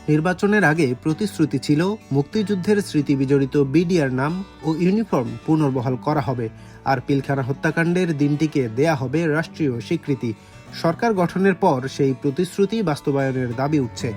নির্বাচনের আগে প্রতিশ্রুতি ছিল মুক্তিযুদ্ধের স্মৃতি বিজড়িত বিডিআর নাম ও ইউনিফর্ম পুনর্বহাল করা হবে, আর পিলখানা হত্যাকাণ্ডের দিনটিকে দেয়া হবে রাষ্ট্রীয় স্বীকৃতি। সরকার গঠনের পর সেই প্রতিশ্রুতি বাস্তবায়নের দাবি উঠছে।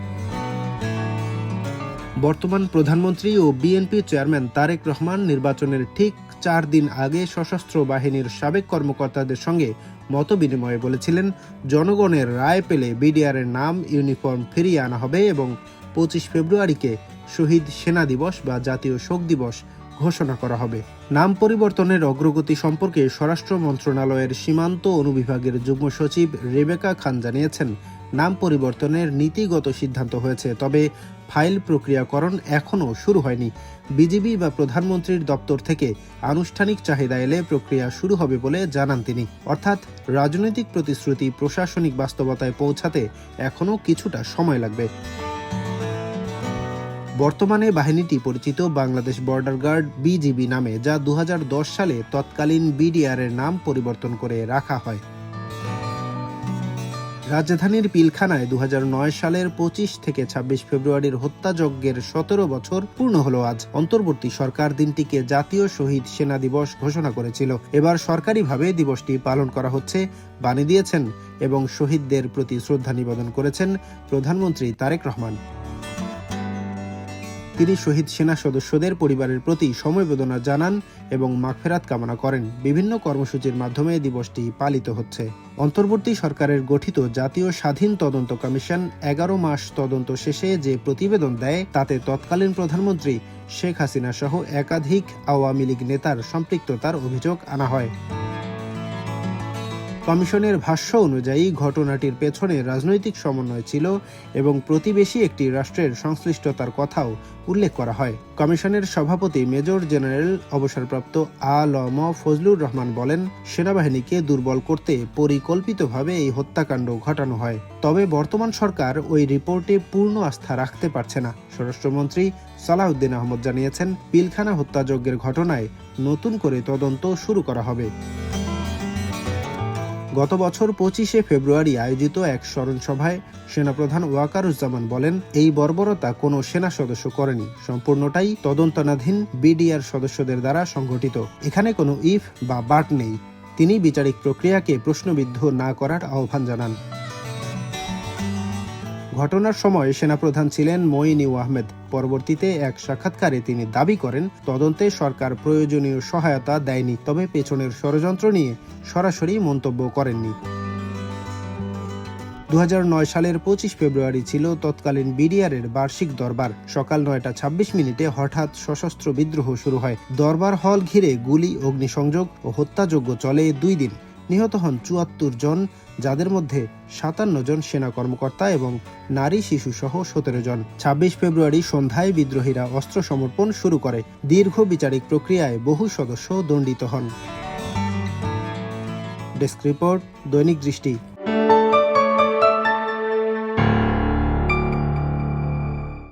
বর্তমান প্রধানমন্ত্রী ও বিএনপি চেয়ারম্যান তারেক রহমান নির্বাচনের ঠিক 4 দিন আগে সশস্ত্র বাহিনীর সাবেক কর্মকর্তাদের সঙ্গে মতবিনিময়ে বলেছিলেন, জনগণের রায় পেলে বিডিআরের নাম ইউনিফর্ম ফিরিয়ে আনা হবে এবং 25 ফেব্রুয়ারিকে শহীদ সেনা দিবস বা জাতীয় শোক দিবস ঘোষণা করা হবে। নাম পরিবর্তনের অগ্রগতি সম্পর্কে স্বরাষ্ট্র মন্ত্রণালয়ের সীমান্ত অনুবিভাগের যুগ্ম সচিব রেবেকা খান জানিয়েছেন, নাম পরিবর্তনের নীতিগত সিদ্ধান্ত হয়েছে, তবে ফাইল প্রক্রিয়াকরণ এখনও শুরু হয়নি। বিজিবি বা প্রধানমন্ত্রীর দপ্তর থেকে আনুষ্ঠানিক চাহিদা এলে প্রক্রিয়া শুরু হবে বলে জানান তিনি। অর্থাৎ রাজনৈতিক প্রতিশ্রুতি প্রশাসনিক বাস্তবতায় পৌঁছাতে এখনও কিছুটা সময় লাগবে। বর্তমানে বাহিনীটি পরিচিত বাংলাদেশ বর্ডার গার্ড বিজিবি নামে, যা 2010 সালে তৎকালীন বিডিআরের নাম পরিবর্তন করে রাখা হয়। রাজধানীর পিলখানায় 2009 সালের 25 থেকে 26 ফেব্রুয়ারির হত্যাযজ্ঞের 17 বছর পূর্ণ হলো আজ। অন্তর্বর্তী সরকার দিনটিকে জাতীয় শহীদ সেনা দিবস ঘোষণা করেছিল। এবার সরকারিভাবে দিবসটি পালন করা হচ্ছে, বাণী দিয়েছেন এবং শহীদদের প্রতি শ্রদ্ধা নিবেদন করেছেন প্রধানমন্ত্রী তারেক রহমান। তিনি শহীদ সেনা সদস্যদের পরিবারের প্রতি সমবেদনা জানান এবং মাগফিরাত কামনা করেন। বিভিন্ন কর্মসূচির মাধ্যমে দিবসটি পালিত হচ্ছে। অন্তর্বর্তী সরকারের গঠিত জাতীয় স্বাধীন তদন্ত কমিশন 11 মাস তদন্ত শেষে যে প্রতিবেদন দেয়, তাতে তৎকালীন প্রধানমন্ত্রী শেখ হাসিনা সহ একাধিক আওয়ামী লীগ নেতার সম্পৃক্ততার অভিযোগ আনা হয়। কমিশনের ভাষ্য অনুযায়ী ঘটনাটির পেছনে রাজনৈতিক সমন্বয় ছিল এবং প্রতিবেশী একটি রাষ্ট্রের সংশ্লিষ্টতার কথাও উল্লেখ করা হয়। কমিশনের সভাপতি মেজর জেনারেল অবসরপ্রাপ্ত আ.ল.ম ফজলুর রহমান বলেন, সেনাবাহিনীকে দুর্বল করতে পরিকল্পিতভাবে এই হত্যাকাণ্ড ঘটানো হয়। তবে বর্তমান সরকার ওই রিপোর্টে পূর্ণ আস্থা রাখতে পারছে না। স্বরাষ্ট্রমন্ত্রী সালাউদ্দিন আহমদ জানিয়েছেন, পিলখানা হত্যাযজ্ঞের ঘটনায় নতুন করে তদন্ত শুরু করা হবে। গত বছর 25শে ফেব্রুয়ারি আয়োজিত এক স্মরণ সভায় সেনাপ্রধান ওয়াকারুজ্জামান বলেন, এই বর্বরতা কোনো সেনা সদস্য করেনি, সম্পূর্ণটাই তদন্তাধীন বিডিআর সদস্যদের দ্বারা সংঘটিত। এখানে কোনো ইফ বা বাট নেই। তিনি বিচারিক প্রক্রিয়াকে প্রশ্নবিদ্ধ না করার আহ্বান জানান। ঘটনার সময় সেনাপ্রধান ছিলেন মঈন আহমেদ। পরবর্তীতে এক সাক্ষাৎকারে তিনি দাবি করেন, তদন্তে সরকার প্রয়োজনীয় সহায়তা দেয়নি, তবে পেছনের ষড়যন্ত্র নিয়ে সরাসরি মন্তব্য করেননি। 2009 সালের 25 ফেব্রুয়ারি ছিল তৎকালীন বিডিআরের বার্ষিক দরবার। সকাল 9:26 হঠাৎ সশস্ত্র বিদ্রোহ শুরু হয়। দরবার হল ঘিরে গুলি, অগ্নিসংযোগ ও হত্যাযজ্ঞ চলে 2 দিন। নিহত হন 74 জন, যাদের মধ্যে 57 জন সেনা কর্মকর্তা এবং নারী শিশু সহ 17 জন। 26 ফেব্রুয়ারি সন্ধ্যায় বিদ্রোহীরা অস্ত্র সমর্পণ শুরু করে। দীর্ঘ বিচারিক প্রক্রিয়ায় বহু সদস্য দণ্ডিত হন। ডেস্ক রিপোর্ট, দৈনিক দৃষ্টি।